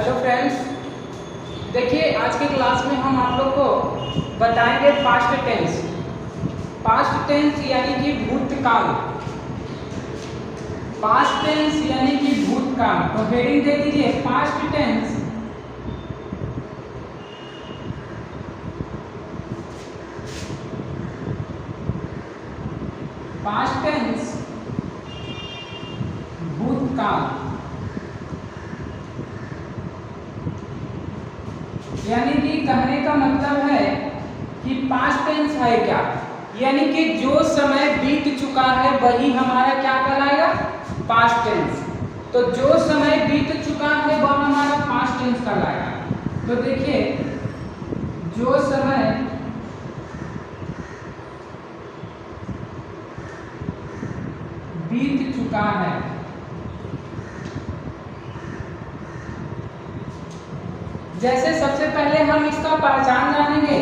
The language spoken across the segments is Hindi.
हेलो फ्रेंड्स, देखिए आज के क्लास में हम आप लोग को बताएंगे पास्ट टेंस। पास्ट टेंस यानी कि भूतकाल। पास्ट टेंस यानी कि भूतकाल। तो हेडिंग दे दीजिए पास्ट टेंस भूतकाल। यानी कि कहने का मतलब है कि पास्ट टेंस है क्या, यानी कि जो समय बीत चुका है वही हमारा क्या कहलाएगा, पास्ट टेंस। तो जो समय बीत चुका है वह हमारा पास्ट टेंस कहलाएगा। तो देखिए जो समय बीत चुका है, जैसे सबसे पहले हम इसका पहचान जानेंगे।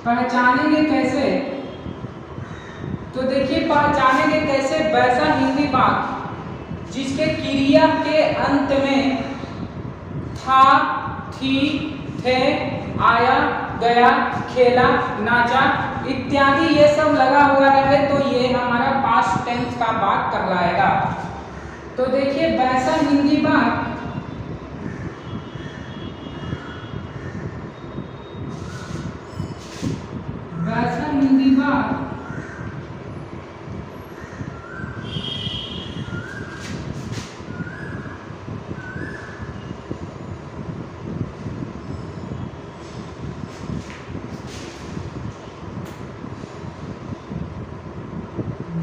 पहचानेंगे कैसे? तो देखिए पहचानेंगे कैसे, वैसा हिंदी वाक्य जिसके क्रिया के अंत में था, थी, थे, आया, गया, खेला, नाचा इत्यादि ये सब लगा हुआ रहे तो ये हमारा पास्ट टेंस का वाक्य कहलाएगा। तो देखिए वैसा हिंदी वाक्य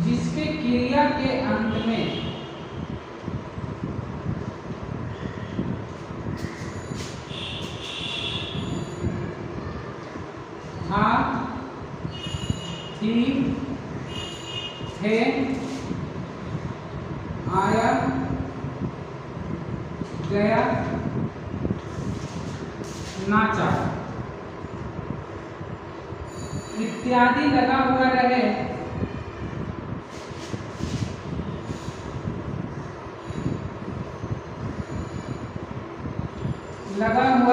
जिसके क्रिया के अंत में था, थी, थे, आया, गया, नाचा इत्यादि लगा हुआ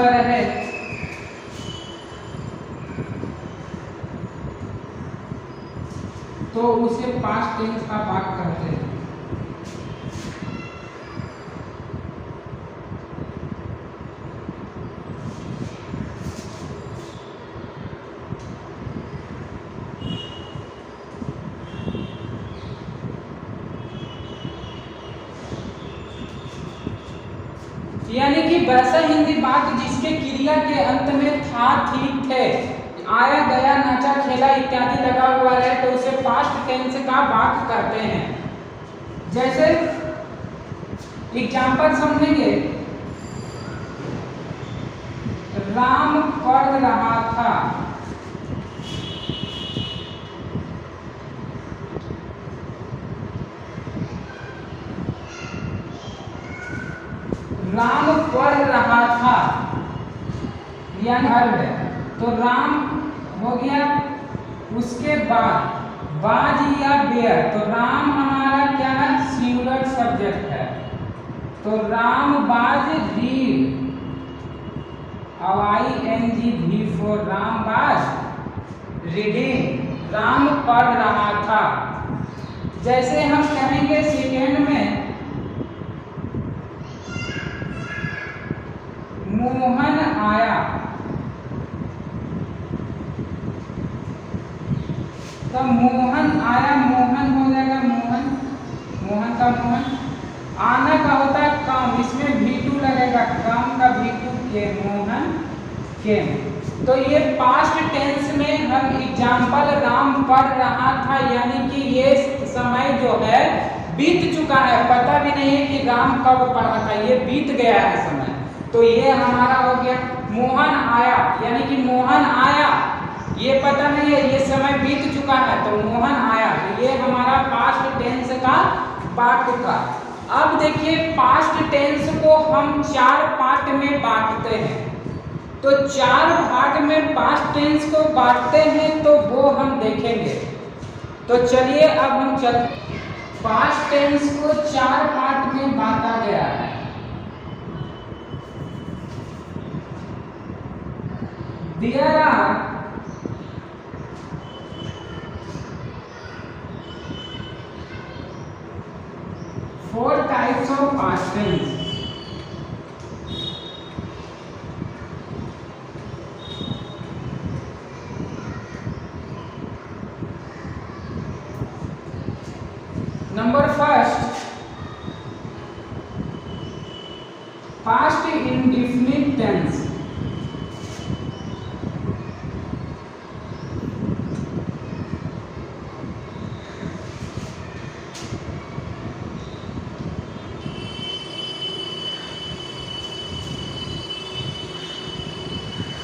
रहे तो उसे पास्ट टेंस का वाक्य कहते हैं। यानी कि वैसा हिंदी वाक्य जिसके क्रिया के अंत में था, थी, थे, आया, गया, नाचा, खेला इत्यादि लगा हुआ है तो उसे पास्ट टेंस का वाक्य कहते हैं। जैसे एग्जांपल समझेंगे, राम पढ़ रहा था, राम पढ़ रहा था या घर है तो राम हो गया। उसके बाद बाज या बेयर, तो राम हमारा क्या है, सिंगुलर सब्जेक्ट है तो राम बाज रीड, ING फॉर राम बाज रीडिंग, राम पढ़ रहा था। जैसे हम कहेंगे सेकेंड में मोहन आया, तो मोहन आया, मोहन हो जाएगा मोहन, मोहन का मोहन। आना का होता है काम, इसमें V2 लगेगा, काम का V2 के, मोहन केम। तो ये पास्ट टेंस में हम एग्जाम्पल राम पढ़ रहा था यानी कि ये समय जो है बीत चुका है, पता भी नहीं है कि राम कब पढ़ा था, ये बीत गया है समय। तो ये हमारा हो गया। मोहन आया यानी कि मोहन आया, ये पता नहीं है, ये समय बीत चुका है तो मोहन आया, तो ये हमारा पास्ट टेंस का वाक्य था। अब देखिए पास्ट टेंस को हम 4 पार्ट में बांटते हैं। तो 4 भाग में पास्ट टेंस को बांटते हैं तो वो हम देखेंगे। तो चलिए अब हम चलते। पास्ट टेंस को 4 पार्ट में बांटा गया है। There are 4 types of past tense. Number first, past indefinite tense.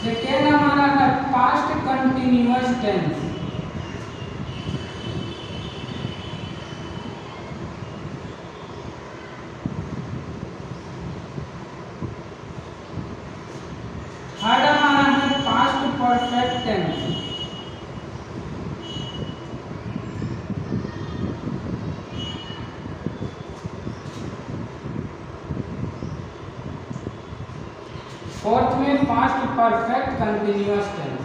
Second हमारा है पास्ट कंटिन्यूअस टेंस। थर्ड हमारा है पास्ट परफेक्ट टेंस। फोर्थ में पास्ट परफेक्ट कंटिन्यूअस टेंस।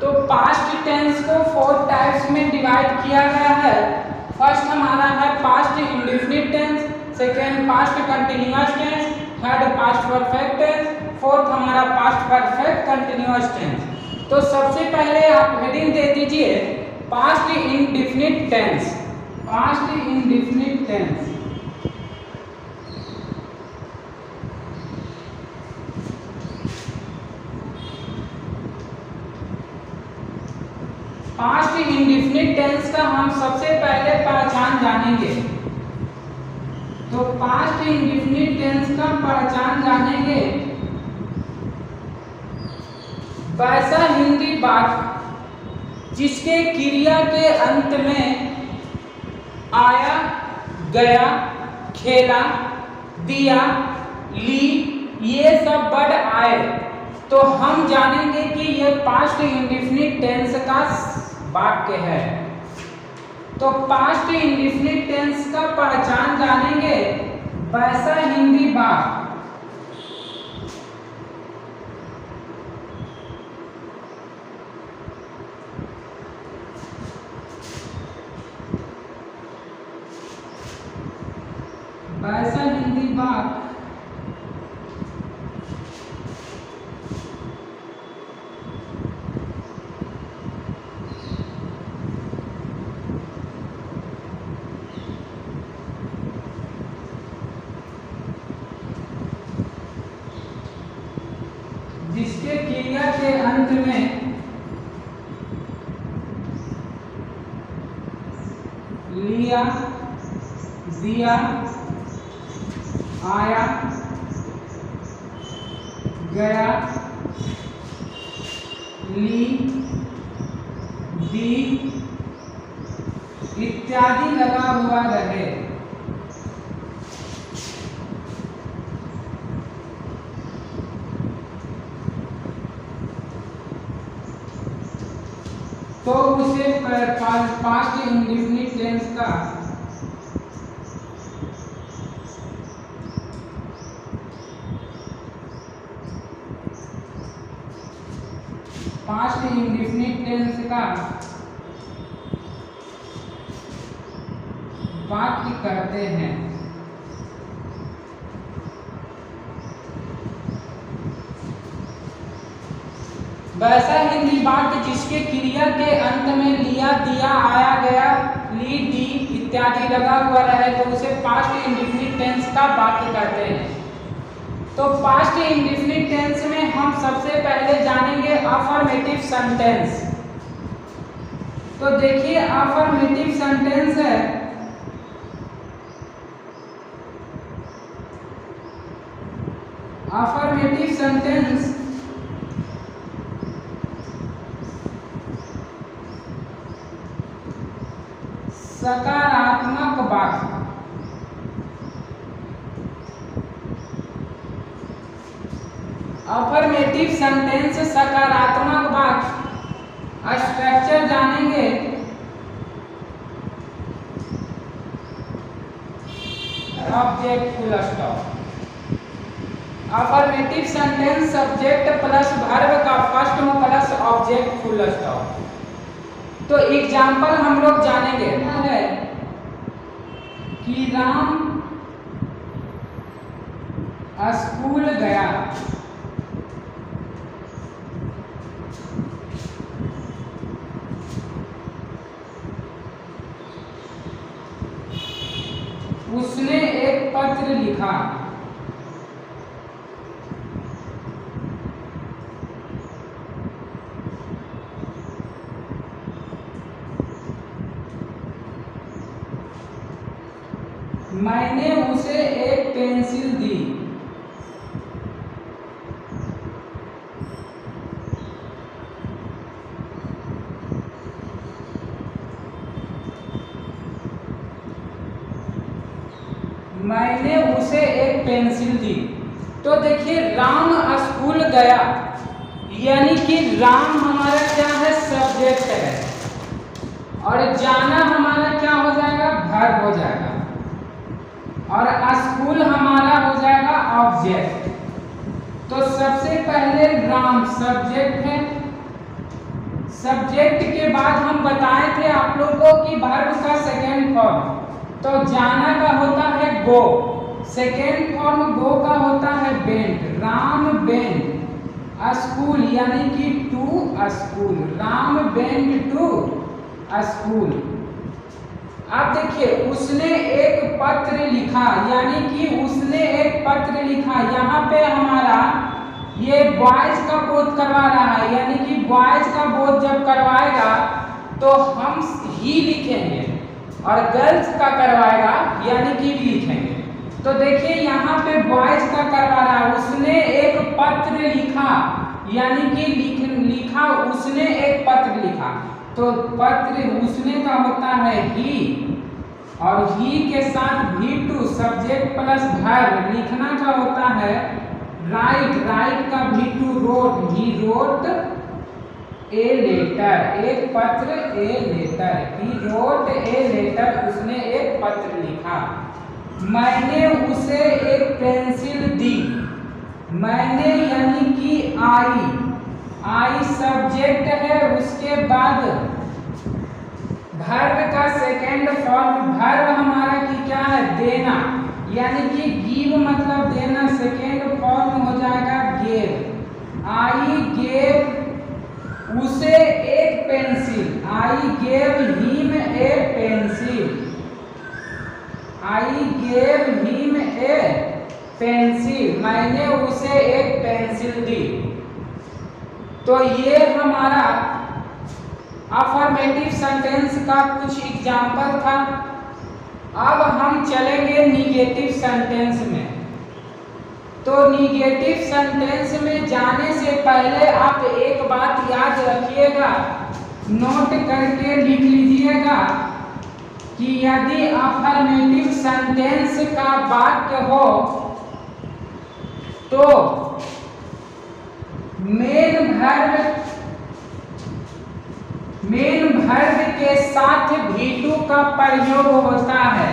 तो पास्ट टेंस को 4 टाइप्स में डिवाइड किया गया है। फर्स्ट हमारा है past indefinite tense, second past continuous tense, third past perfect tense, fourth हमारा पास्ट परफेक्ट कंटिन्यूअस टेंस। तो सबसे पहले आप हेडिंग दे दीजिए past indefinite tense. Past indefinite tense past indefinite tense का हम सबसे पहले पहचान जानेंगे। तो पास्ट इंडेफिनिट टेंस का पहचान जानेंगे, वैसा हिंदी वाक्य जिसके क्रिया के अंत में आया, गया, खेला, दिया, ली, ये सब वर्ड आए तो हम जानेंगे कि यह पास्ट इंडेफिनिट टेंस का वाक्य है। तो पास्ट इंडेफिनिट टेंस का पहचान जानेंगे, वैसा हिंदी वाक्य जिसके क्रिया के अंत में लिया, दिया, आया, गया, ली, दी इत्यादि लगा हुआ रहे। तो उसे पास्ट इंडेफिनिट टेंस का पास्ट इंडेफिनिट टेंस का वाक्य कहते हैं। वैसा हिंदी वाक्य जिसके क्रिया के अंत में लिया, दिया, आया, गया, ली, दी इत्यादि लगा हुआ रहे तो उसे पास्ट इंडेफिनिट टेंस का वाक्य कहते हैं। तो पास्ट इंडेफिनिट टेंस में हम सबसे पहले जानेंगे अफर्मेटिव सेंटेंस। तो देखिए अफर्मेटिव सेंटेंस है अफर्मेटिव सेंटेंस सकारात्मक वाक्य। अफर्मेटिव सेंटेंस सकारात्मक वाक्य स्ट्रक्चर जानेंगे। Object full stop. Affirmative sentence subject plus verb का फर्स्ट में प्लस ऑब्जेक्ट फुल स्टॉप। तो एग्जाम्पल हम लोग जानेंगे है कि राम स्कूल गया। उसने एक पत्र लिखा। मैंने उसे एक पेंसिल दी। मैंने उसे एक पेंसिल दी। तो देखिए राम स्कूल गया, यानी कि राम हमारा क्या है, सब्जेक्ट है, और जाना हमारा क्या हो जाएगा, वर्ब हो जाएगा, और स्कूल हमारा हो जाएगा ऑब्जेक्ट। तो सबसे पहले राम सब्जेक्ट है। सब्जेक्ट के बाद हम बताए थे आप लोगों को कि वर्ब का सेकेंड फॉर्म, तो जाना का होता है गो, सेकेंड फॉर्म गो का होता है वेंट। राम वेंट स्कूल, यानी कि to school. Ram went to school. अब देखिए उसने एक पत्र लिखा, यानी कि उसने एक पत्र लिखा। यहाँ पे हमारा ये बॉयज का बोध करवा रहा है, यानी कि बॉयज का बोध जब करवाएगा तो हम ही लिखेंगे, और गर्ल्स का करवाएगा यानी कि भी लिखेंगे। तो देखिए यहाँ पे बॉयज का करवा रहा है, उसने एक पत्र लिखा, यानी कि लिखा उसने एक पत्र लिखा। तो पत्र उसने का होता है ही, और ही के साथ भी टू सब्जेक्ट प्लस वर्ब। लिखना का होता है राइट, राइट का भी two wrote, he wrote a letter, एक पत्र a letter, he wrote a letter, उसने एक पत्र लिखा। मैंने उसे एक पेंसिल दी। मैंने यानी कि आई, आई सब्जेक्ट है, उसके बाद वर्ब का सेकेंड फॉर्म, वर्ब हमारा की क्या है, देना, यानी कि गिव मतलब देना, सेकेंड फॉर्म हो जाएगा गेव। आई गेव उसे एक pencil, I gave him a pencil, I gave him a pencil, मैंने उसे एक पेंसिल दी। तो ये हमारा अफर्मेटिव सेंटेंस का कुछ एग्जाम्पल था। अब हम चलेंगे निगेटिव सेंटेंस में। तो निगेटिव सेंटेंस में जाने से पहले आप एक बात याद रखिएगा, नोट करके लिख लीजिएगा कि यदि अफर्मेटिव सेंटेंस का वाक्य हो तो मेन वर्ब के साथ भी2 का प्रयोग होता है।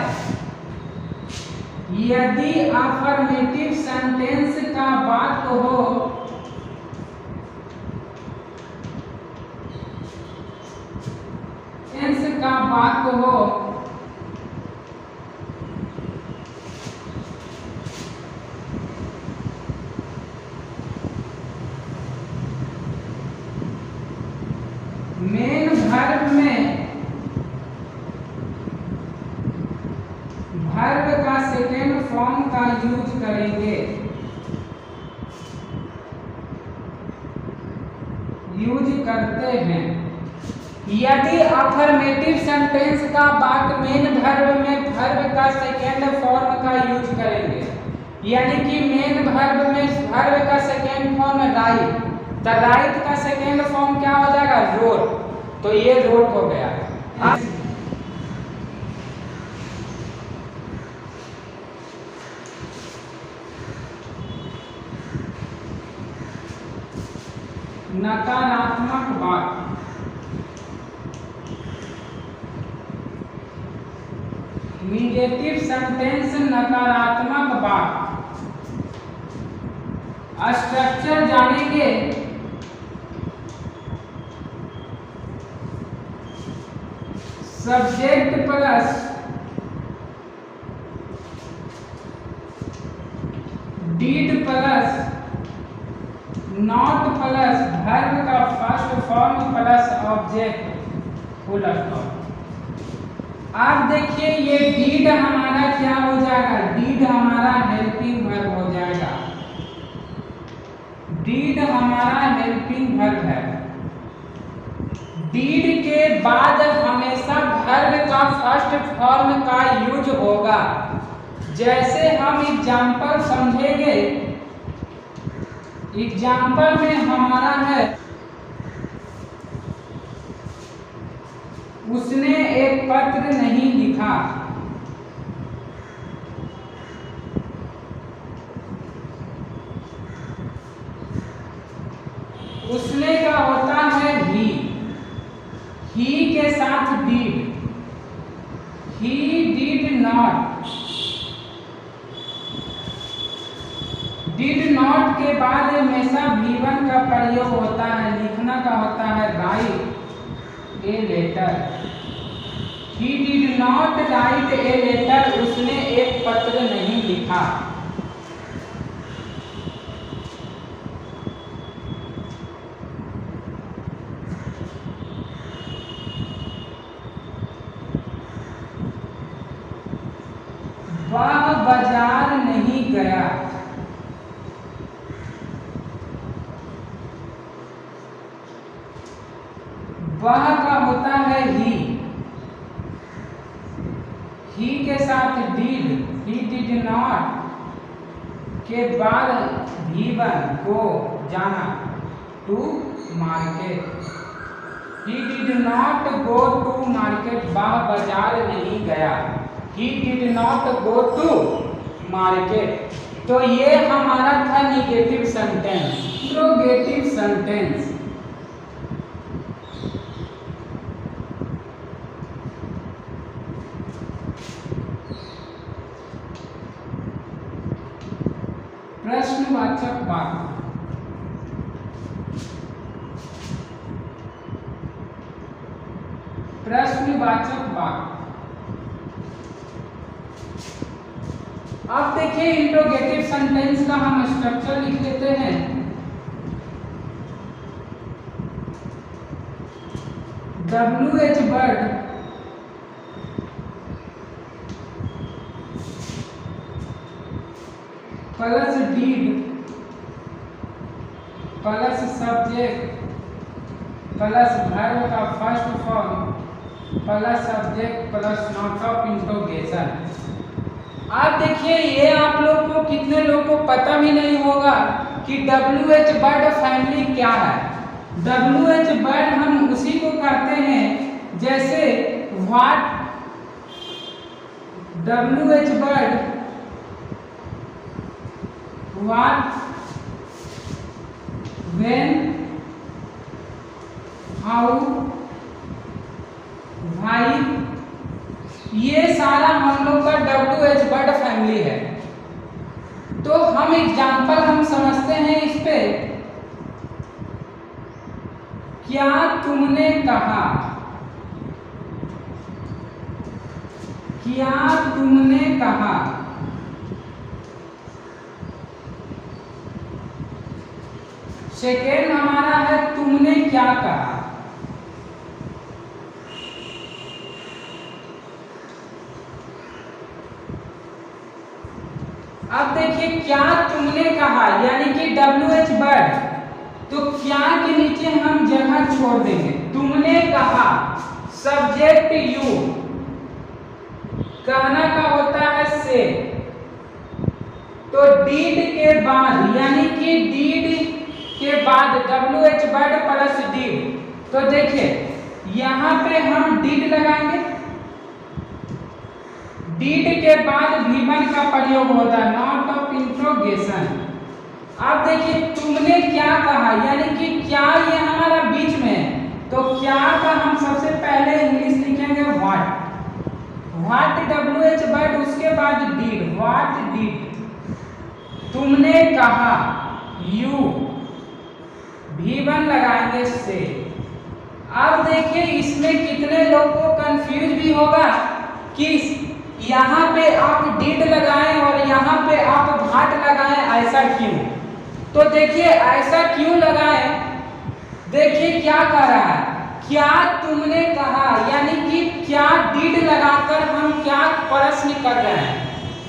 यदि अफर्मेटिव सेंटेंस का वाक्य हो मेन वर्ब में वर्ब का सेकेंड फॉर्म का यूज करेंगे, यूज करते हैं। यदि अफर्मेटिव सेंटेंस का वाक्य मेन वर्ब में वर्ब का सेकेंड फॉर्म का यूज करेंगे, यानी कि मेन वर्ब में वर्ब का सेकेंड फॉर्म राइट, तो राइट का सेकेंड फॉर्म क्या हो जाएगा, रोट। तो ये रोट हो गया। नकारात्मक वाक्य। नेगेटिव सेंटेंस नकारात्मक वाक्य। स्ट्रक्चर जानेंगे। Subject plus did plus not plus verb का first form plus object full stop. अब देखिए ये डीड हमारा क्या हो जाएगा, डीड हमारा हेल्पिंग वर्ब हो जाएगा। डीड हमारा हेल्पिंग वर्ब है। डीड के बाद हमेशा वर्ब का फर्स्ट फॉर्म का यूज होगा। जैसे हम एग्जाम्पल समझेंगे। एग्जाम्पल में हमारा है उसने एक पत्र नहीं लिखा। उसने का होता है ही के साथ did. He did not. Did not के बाद हमेशा V1 का प्रयोग होता है। लिखना का होता है write a letter. He did not write a letter. उसने एक पत्र नहीं लिखा। वह बाजार नहीं गया। वह का होता है ही के साथ डिड। ही डिड नॉट के बाद V1 को जाना to market. He did not go to market. वह बाजार नहीं गया। He did not go to market. तो ये हमारा था नेगेटिव सेंटेंस। Interrogative sentence. प्रश्नवाचक वाक्य। प्रश्नवाचक वाक्य। अब देखिए इंट्रोगेटिव सेंटेंस का हम स्ट्रक्चर लिख लेते हैं। WH word plus did plus subject plus verb का first form plus subject plus not of interrogation. आप देखिए ये आप लोग को कितने लोग को पता भी नहीं होगा कि WH वर्ड फैमिली क्या है। WH वर्ड हम उसी को कहते हैं जैसे what. WH word what, when, how, why, ये सारा हम लोग का WH वर्ड फैमिली है। तो हम एग्जाम्पल हम समझते हैं इस पे। क्या तुमने कहा। क्या तुमने कहा। सेकेंड हमारा है तुमने क्या कहा। अब देखिए क्या तुमने कहा यानी कि WH वर्ड, तो क्या के नीचे हम जगह छोड़ देंगे। तुमने कहा सब्जेक्ट यू, कहना का होता है से। तो डीड के बाद यानी कि डीड के बाद WH वर्ड प्लस डीड। तो देखिए यहाँ पे हम डीड लगाएंगे। डीड के बाद V1 का प्रयोग होता है नॉट ऑफ इंट्रोगेशन। अब देखिए तुमने क्या कहा, यानी कि क्या ये हमारा बीच में है, तो क्या का हम सबसे पहले इंग्लिश लिखेंगे व्हाट, व्हाट WH बट उसके बाद डिड, व्हाट डिड, तुमने कहा, यू V1 लगाएंगे से। अब देखिए इसमें कितने लोग को कंफ्यूज भी होगा कि यहाँ पे आप डिड लगाएं और यहाँ पे आप व्हाट लगाएं, ऐसा क्यों। तो देखिए ऐसा क्यों लगाएं, देखिए क्या कह रहा है, क्या तुमने कहा, यानी कि क्या डिड लगाकर हम क्या प्रश्न कर रहे हैं,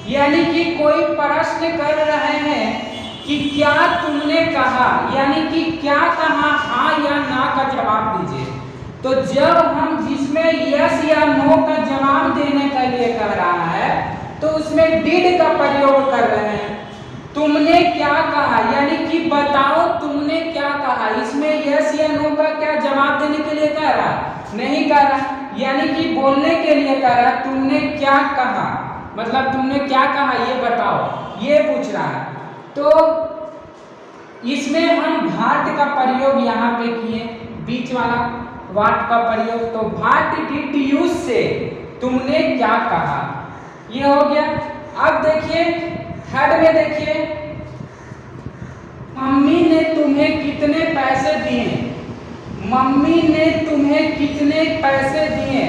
यानी कि कोई प्रश्न कर रहे हैं कि क्या तुमने कहा, यानी कि क्या कहा, हाँ या ना का जवाब दीजिए। तो जब हम जिसमें यस या नो का जवाब देने के लिए कह रहा है तो उसमें डिड का प्रयोग कर रहे हैं। तुमने क्या कहा, यानी कि बताओ तुमने क्या कहा, इसमें यस या नो का क्या जवाब देने के लिए कह रहा है, नहीं कह रहा, यानी कि बोलने के लिए कह रहा है तुमने क्या कहा, मतलब तुमने क्या कहा ये बताओ, ये पूछ रहा है। तो इसमें हम व्हाट का प्रयोग यहाँ पे किए, बीच वाला व्हाट का प्रयोग, तो व्हाट डिड यू से, तुमने क्या कहा, ये हो गया। अब देखिए थर्ड में देखिए, मम्मी ने तुम्हें कितने पैसे दिए, मम्मी ने तुम्हें कितने पैसे दिए,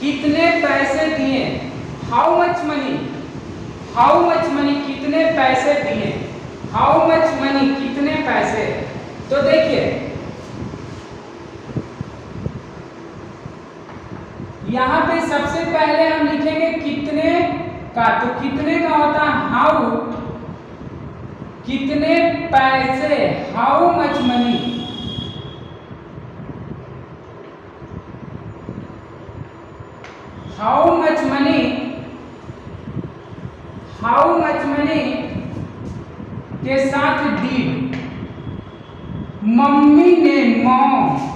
कितने पैसे दिए, how much money, how much money, कितने पैसे दिए, हाउ मच मनी, कितने पैसे। तो देखिए यहाँ पे सबसे पहले हम लिखेंगे कितने का, तो कितने का होता है हाउ, कितने पैसे, how much money, how much money, how much money के साथ डिड, मम्मी ने, मॉम,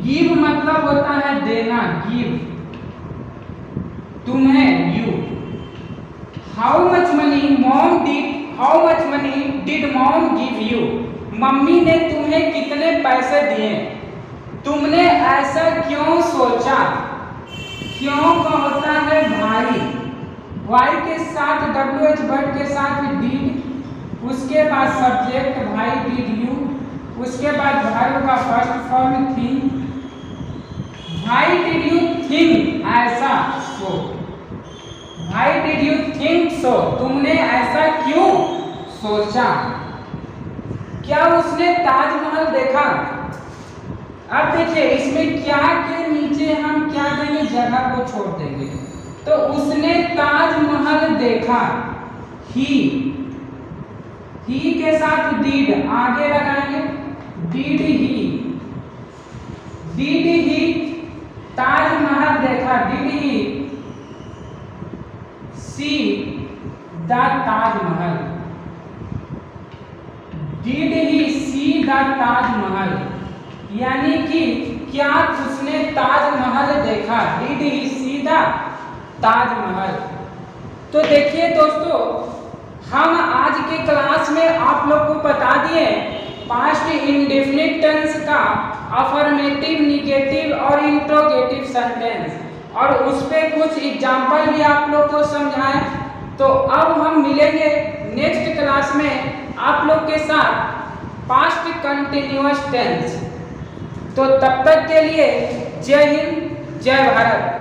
गिव मतलब होता है देना, गिव, तुम्हें, you, how much money mom did, how much money did mom give you, mummy ने तुम्हें कितने पैसे दिए, तुमने ऐसा क्यों सोचा, क्यों का होता है भाई, वाई के साथ WH वर्ड के साथ डिड, उसके बाद सब्जेक्ट भाई डिड यू, उसके बाद वर्ब का first form think, why did you think, ऐसा, so, why did you think so, तुमने ऐसा क्यों सोचा, क्या उसने ताजमहल देखा। अब देखिए इसमें क्या के नीचे हम क्या देंगे, जगह को छोड़ देंगे, तो उसने ताजमहल देखा, ही के साथ डिड आगे लगाएंगे, डिड ही ताजमहल देखा, did he see the Taj Mahal, did he see the Taj Mahal, यानी कि क्या उसने ताजमहल देखा, did he see the Taj Mahal. तो देखिए दोस्तों हम आज के क्लास में आप लोग को बता दिए पास्ट इंडेफिनिट टेंस का अफर्मेटिव, निगेटिव और इंट्रोगेटिव सेंटेंस, और उस पे कुछ एग्जाम्पल भी आप लोग को समझाएं। तो अब हम मिलेंगे नेक्स्ट क्लास में आप लोग के साथ पास्ट कंटिन्यूअस टेंस। तो तब तक के लिए जय हिंद, जय भारत।